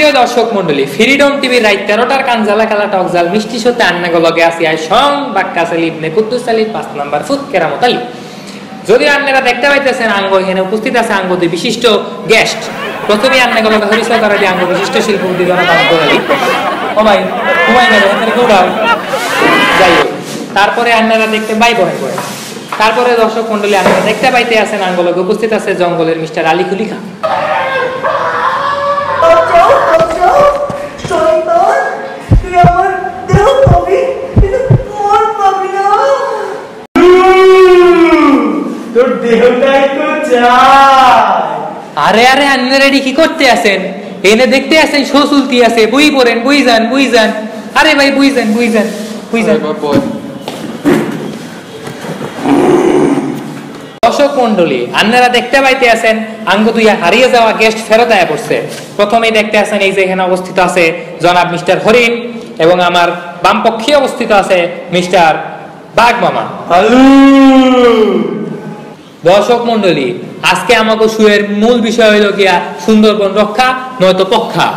প্রিয় দর্শক মন্ডলী, ফ্রিডম টিভির রাত 13টার কানজালা কালা টকজাল মিষ্টি সতে আন্নাগো লগে আসি আই সং বাক্কাসাল ইবনে কুদ্দুস আলীর 5 নাম্বার ফুট কেরামত আলী। যদি আপনারা দেখতে পাইতেছেন আঙ্গ এখানে উপস্থিত আছে আঙ্গ দুই বিশিষ্ট গেস্ট। প্রথমে আন্নাগো লগে পরিচয় করা দিয়ে আঙ্গ বিশিষ্ট শিল্পপতি জনাব আব্দুল আলী। ও ভাই ঘুমাই না এখানে ঘুরাও যাই হোক। তারপরে আপনারা দেখতে বাই বহে করে। তারপরে দর্শক মন্ডলী আপনারা দেখতে পাইতে আছেন আঙ্গ লগে উপস্থিত আছে জঙ্গলের মিস্টার আলী কুলি খান। আরে আরে আন্নে রেডি কি করতে আছেন? এনে দেখতে আছেন শো চলতি আছে, বই পড়েন, বই যান। আরে ভাই বই যান। দর্শক মন্ডলী আপনারা দেখতে পাইতে আছেন আঙ্গ দুই হারিয়ে যাওয়া গেস্ট ফেরত আয়া পড়ছে। প্রথমেই দেখতে আছেন এই যে এখানে অবস্থিত আছে জনাব মিস্টার হরিণ এবং আমার বাম পক্ষে অবস্থিত আছে মিস্টার বাঘ মামা। দর্শক মন্ডলী আজকে আমাকে শুয়ের মূল বিষয় হইল গিয়া সুন্দরবন রক্ষা নয়তো পক্ষা।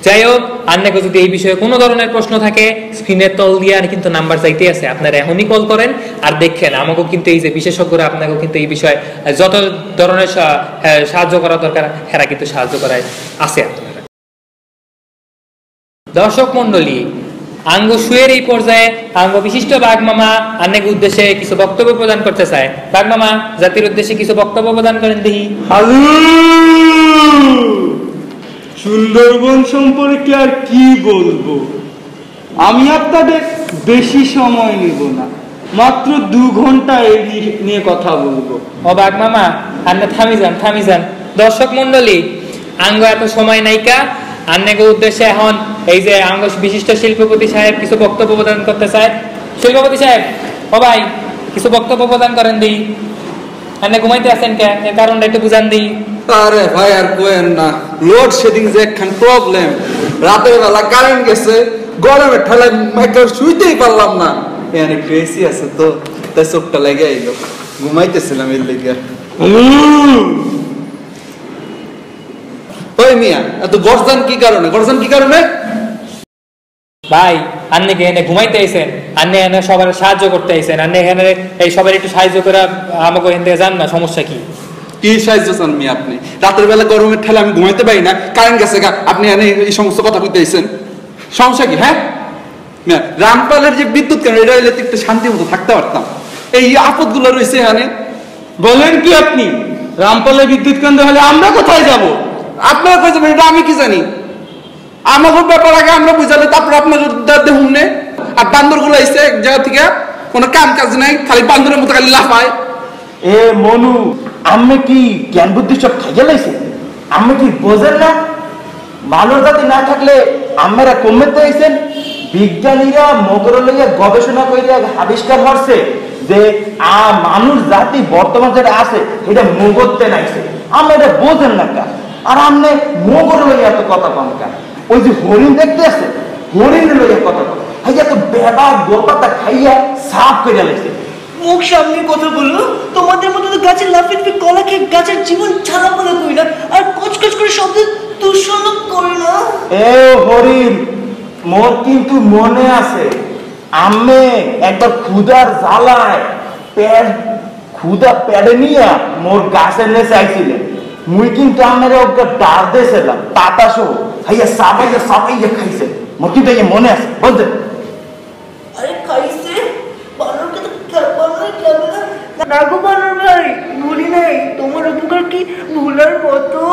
যাই হোক, আপনাকে যদি এই বিষয়ে কোনো ধরনের প্রশ্ন থাকে স্ক্রিনের তল দিয়ে কিন্তু নাম্বার চাইতে আছে, আপনারা এখনই কল করেন। আর দেখেন আমাকেও কিন্তু এই যে বিশেষজ্ঞরা আপনাকেও কিন্তু এই বিষয়ে যত ধরনের সাহায্য করা দরকার এরা কিন্তু সাহায্য করায় আছে আপনারা। দর্শক মন্ডলী আঙ্গ শুয়ের এই পর্যায়ে আঙ্গ বিশিষ্ট বাঘ মামা অনেক উদ্দেশ্যে কিছু বক্তব্য প্রদান করতে চায়। বাঘ মামা জাতির উদ্দেশ্যে কিছু বক্তব্য প্রদান করেন দেখি। সুন্দরবন সম্পর্কে আর কি বলবো, আমি আপনাদের বেশি সময় নেব না, মাত্র 2 ঘন্টা এই নিয়ে কথা বলবো। ও বাঘ মামা আপনি থামি যান। দর্শক মন্ডলী আঙ্গ এত সময় নাইকা আন্নেকে উদ্দেশ্যে এখন এই যে আঙ্গ বিশিষ্ট শিল্পপতি সাহেব কিছু বক্তব্য প্রদান করতে চায়। শিল্পপতি সাহেব ও ভাই কিছু বক্তব্য প্রদান করেন দিই। আন্নে ঘুমাইতে আছেন কে, এর কারণটা একটু বুঝান দিই। আরে ভাই আর কোয়েন না, লোড শেডিং যে একখান প্রবলেম। রাতের বেলা কারেন্ট গেছে, গরমে ঠেলায় মাইক্রো শুইতেই পারলাম না। এখানে একটু এসি আছে তো তাই চোখটা লেগে আইলো, ঘুমাইতেছিলাম এর লেগে। ওই মিয়া এত গর্জন কি কারণে? ভাই আন্নে কে এনে ঘুমাইতে আইছেন, আন্নে এনে সবার সাহায্য করতে আইছেন, আন্নে এখানে এই সবার একটু সাহায্য করে আমাকে এখান থেকে যান না, সমস্যা কি? কি সাহায্য চান মিয়া আপনি? রাতের বেলা গরমের ঠেলা আমি ঘুমাইতে পারি না, কারেন্ট গেছে গা, আপনি এনে এই সমস্ত কথা কইতে আইছেন, সমস্যা কি? হ্যাঁ রামপালের যে বিদ্যুৎ কেন এটা হইলে একটু শান্তি মতো থাকতে পারতাম, এই আপদগুলো রয়েছে এখানে। বলেন কি আপনি? রামপালের বিদ্যুৎ কেন্দ্র হলে আমরা কোথায় যাব? আপনারা কই যাবেন এটা আমি কি জানি? আমাদের ব্যাপার আগে আমরা বুঝালে তারপর আপনার দেখুন নে। আর বান্দর গুলো আইসে এক জায়গা থেকে, কোনো কাম কাজ নাই, খালি বান্দরের মতো খালি লাফায়। এ মনু, আমি কি জ্ঞান বুদ্ধি সব খাইয়া লাইছে? আমি কি বোঝেন না? মানুষ জাতি না থাকলে আমরা কমতে আইছেন। বিজ্ঞানীরা মগর লইয়া গবেষণা করিয়া আবিষ্কার করছে যে মানুষ জাতি বর্তমান যেটা আছে এটা মগরতে নাইছে। আমরা এটা বোঝেন না কা? আর আমনে মগর লইয়া এত কথা কম কা? ওই যে হরিণ দেখতে আছে, হরিণ লইয়া কথা কম। হাইয়া তো বেবা গোপাতা খাইয়া সাফ করিয়া লাইছে। মুখ সামনে কথা বলো, তোমাদের মতো তো গাছের লাফিয়ে কলা খেয়ে গাছের জীবন ছাড়া বলে কই না, আর কচকচ করে শব্দ দূষণ করে না। এ হরিণ, মোর কিন্তু মনে আছে আমি একবার ক্ষুধার জ্বালায় ক্ষুধা পেড়ে নিয়ে মোর গাছের নেচে আইছিলেন। মুই কিন্তু আমার ওকে ডাল দিয়েছিলাম পাতা সহ, হাইয়া সাবাইয়া খাইছে। মোর কিন্তু মনে আছে, বলছেন? আরে খাইছে বানরকে তো বানর খাবে না। না গো বানর ভাই, ভুলি নাই তোমার উপকার কি ভুলার মতো?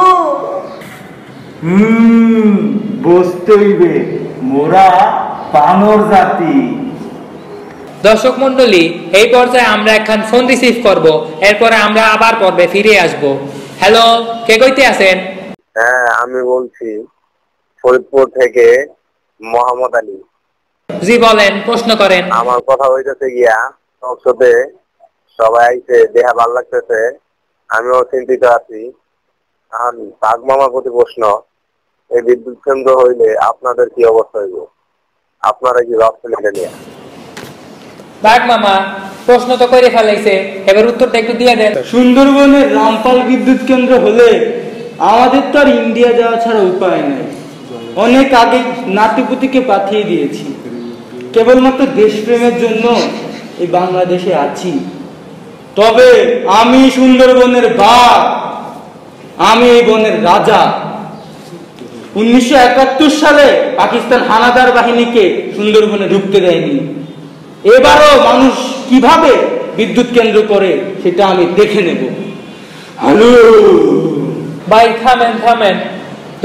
বুঝতে হইবে মোরা বানর জাতি। দর্শক মন্ডলী এই পর্যায়ে আমরা এখন ফোন রিসিভ করব, এরপরে আমরা আবার পর্বে ফিরে আসব। হ্যালো, কে কইতে আছেন? হ্যাঁ আমি বলছি ফরিদপুর থেকে মোহাম্মদ আলী। জি বলেন, প্রশ্ন করেন। আমার কথা হইতেছে গিয়া সংসদে সবাই আইছে, দেহা ভালো লাগতেছে, আমিও চিন্তিত আছি। বাঘ মামার প্রতি প্রশ্ন, এই বিদ্যুৎ কেন্দ্র হইলে আপনাদের কি অবস্থা হইব? আপনারা কি ভাবছেন এটা নিয়ে? বাঘ মামা প্রশ্ন তো করে ফেলাইছে, এবার উত্তরটা একটু দিয়ে দেন। সুন্দরবনের রামপাল বিদ্যুৎ কেন্দ্র হলে আমাদের তো আর ইন্ডিয়া যাওয়া ছাড়া উপায় নেই। অনেক আগে নাতিপুতিকে পাঠিয়ে দিয়েছি। কেবলমাত্র দেশপ্রেমের জন্য এই বাংলাদেশে আছি। তবে আমি সুন্দরবনের বাঘ, আমি এই বনের রাজা। 1971 সালে পাকিস্তান হানাদার বাহিনীকে সুন্দরবনে ঢুকতে দেয়নি। এবারও মানুষ কিভাবে বিদ্যুৎ কেন্দ্র করে সেটা আমি দেখে নেব। হ্যালো ভাই থামেন থামেন।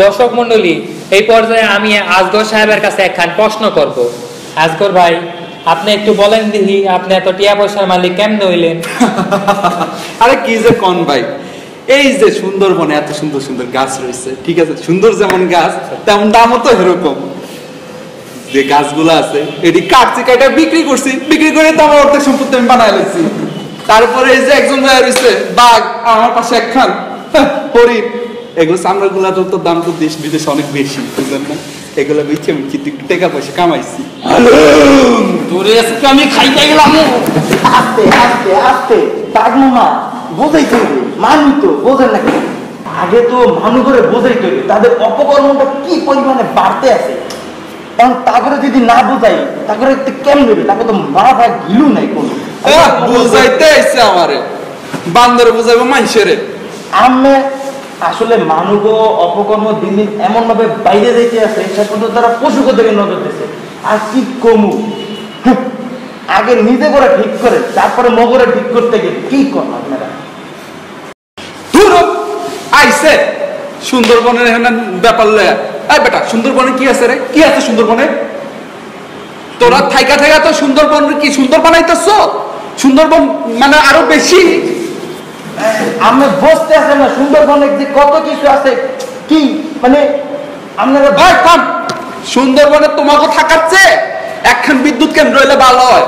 দর্শক মন্ডলী, এই পর্যায়ে আমি আজগর সাহেবের কাছে একখান প্রশ্ন করব। আজগর ভাই, আপনি একটু বলেন দেখি, আপনি এত টিয়া পয়সার মালিক কেমনে হইলেন? আরে কি যে কোন ভাই, এই যে সুন্দরবনে এত সুন্দর সুন্দর গাছ রয়েছে, ঠিক আছে, সুন্দর যেমন গাছ তেমন দামও তো এরকম। যে গাছগুলো আছে এটি কাটছি, কাটা বিক্রি করছি, বিক্রি করে তো আমার অর্ধেক সম্পত্তি আমি বানাই লেছি। তারপরে এই যে একজন ভাই রয়েছে বাঘ, আমার পাশে একখান হরিণ, এগুলো চামড়াগুলা তো দাম তো দেশ বিদেশে অনেক বেশি, বুঝলেন না? এগুলো বেচে আমি কিন্তু একটু টাকা পয়সা কামাইছি। তোরে আজকে আমি খাইতে গেলাম। আস্তে আস্তে আস্তে বাঘ মামা বোঝাইতে হবে, মানুষ তো বোঝেন নাকি? আগে তো মানুষ করে বোঝাইতে হবে তাদের অপকর্মটা কি পরিমাণে বাড়তে আছে। কারণ তারপরে যদি না বোঝাই তারপরে কেমন দেবে, তাকে তো মাথা গিলু নাই কোনো। বুঝাইতে আইছে আমারে, বান্দর বুঝাইবো মানুষেরে। আমি আসলে মানুষ অপকর্ম দিন দিন এমন ভাবে বাইরে যাইতে আছে, সে পর্যন্ত তারা পশুকে দিকে নজর দিচ্ছে। আর কি কমু, আগে নিজে করে ঠিক করে তারপরে মগরে ঠিক করতে গেলে কি করেন আপনারা? আইছে সুন্দরবনের এখানে ব্যাপার লয়া। এই বেটা, সুন্দরবনে কি আছে রে? কি আছে সুন্দরবনে? তোরা থাইকা থাইকা তো সুন্দরবন কি সুন্দর বানাইতেছ? সুন্দরবন মানে আরো বেশি। আমি বসতে আছেন না, সুন্দরবনে যে কত কিছু আছে কি মানে আপনারা ভাই থাম, সুন্দরবনে তোমাকে থাকাচ্ছে একখান বিদ্যুৎ কেন্দ্র হইলে ভালো হয়।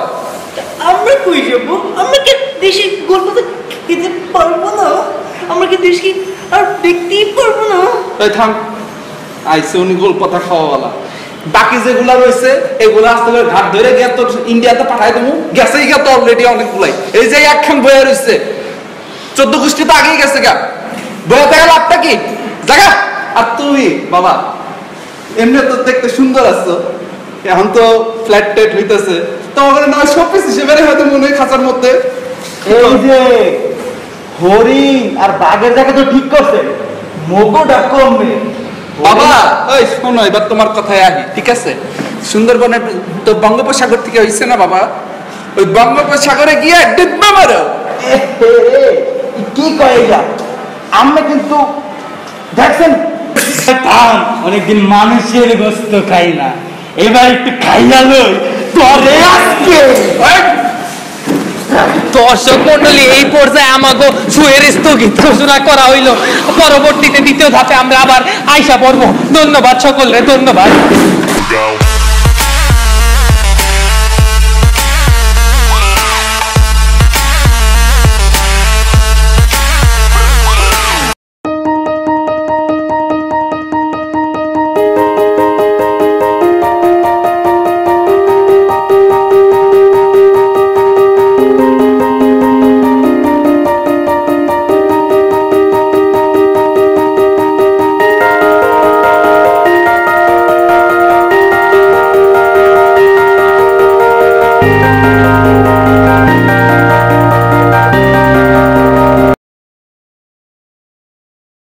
আমরা কই যাব? আমরা কি দেশি গল্প খেতে পারবো না? আমরা কি দেশকে আর দেখতেই পারবো না? এই থাম, আইসে উনি গোলপাতা খাওয়াওয়ালা। বাকি যেগুলা রয়েছে এগুলা আস্তে করে ঘাট ধরে গিয়ে তো ইন্ডিয়াতে পাঠাই দেবো। গেছেই গা তো অলরেডি অনেকগুলাই। এই যে একখান বয়ে রয়েছে 14 গোষ্ঠী তো আগেই গেছে গা, বয়ে থেকে লাভটা কি জায়গা? আর তুই বাবা এমনি তো দেখতে সুন্দর আছো, এখন তো ফ্ল্যাট টেট হইতেছে, তোমাকে নয় শোপিস হিসেবে হয়তো মনে হয় খাঁচার মধ্যে। এই যে হরিণ আর বাঘের জায়গা তো ঠিক করছে, মগটা কমবে বাবা। ওই শোনো, এবার তোমার কথায় আহি, ঠিক আছে? সুন্দরবনের তো বঙ্গোপসাগর থেকে হইছে না বাবা, ওই বঙ্গোপসাগরে গিয়ে ডুববে মারো। কি কয় এটা? আমি কিন্তু দেখছেন অনেকদিন মানুষের গোস্ত খাই না, এবার একটু খাইয়া লই তোরে আজকে। দর্শক মন্ডলী, এই পর্যায়ে আমাকে সুয়ের স্থগিত ঘোষণা করা হইল। পরবর্তীতে দ্বিতীয় ধাপে আমরা আবার আইসা পড়বো। ধন্যবাদ সকলরে, ধন্যবাদ।